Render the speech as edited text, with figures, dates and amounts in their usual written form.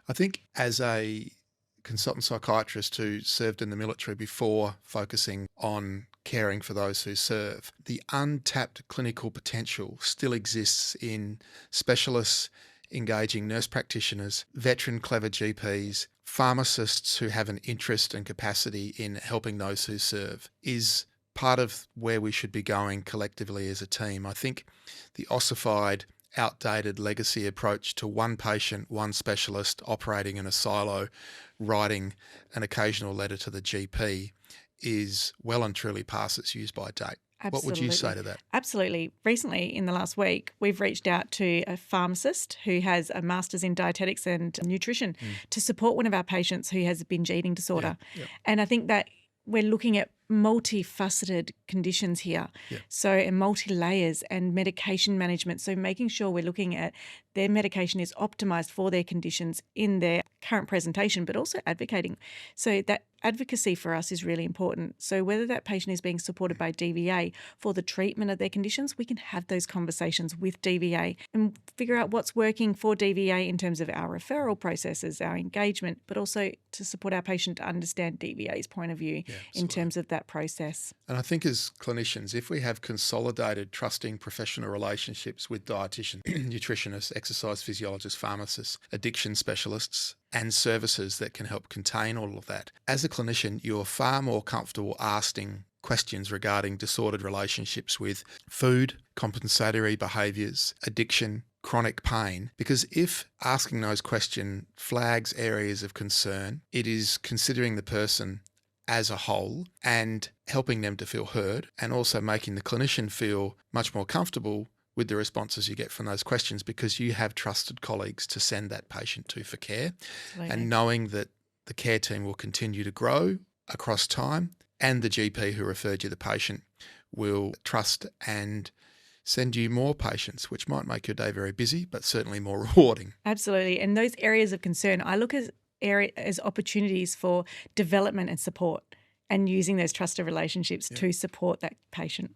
I think as a consultant psychiatrist who served in the military before focusing on caring for those who serve, the untapped clinical potential still exists in specialists engaging nurse practitioners, veteran clever GPs, pharmacists who have an interest and capacity in helping those who serve is part of where we should be going collectively as a team. I think the ossified, outdated legacy approach to one patient, one specialist operating in a silo, writing an occasional letter to the GP is well and truly past its use by date. Absolutely. What would you say to that? Absolutely. Recently, in the last week, we've reached out to a pharmacist who has a master's in dietetics and nutrition to support one of our patients who has a binge eating disorder. Yeah. And I think that we're looking at multifaceted conditions here. Yeah. So, and multi-layers and medication management. So making sure we're looking at their medication is optimized for their conditions in their current presentation, but also advocating. So that advocacy for us is really important. So whether that patient is being supported by DVA for the treatment of their conditions, we can have those conversations with DVA and figure out what's working for DVA in terms of our referral processes, our engagement, but also to support our patient to understand DVA's point of view in terms of that process. And I think as clinicians, if we have consolidated, trusting professional relationships with dietitians, nutritionists, exercise physiologists, pharmacists, addiction specialists, and services that can help contain all of that, as a clinician, you're far more comfortable asking questions regarding disordered relationships with food, compensatory behaviours, addiction, chronic pain, because if asking those questions flags areas of concern, it is considering the person as a whole and helping them to feel heard, and also making the clinician feel much more comfortable with the responses you get from those questions, because you have trusted colleagues to send that patient to for care. Absolutely. And knowing that the care team will continue to grow across time, and the GP who referred you the patient will trust and send you more patients, which might make your day very busy, but certainly more rewarding. Absolutely. And those areas of concern, I look as opportunities for development and support, and using those trusted relationships to support that patient.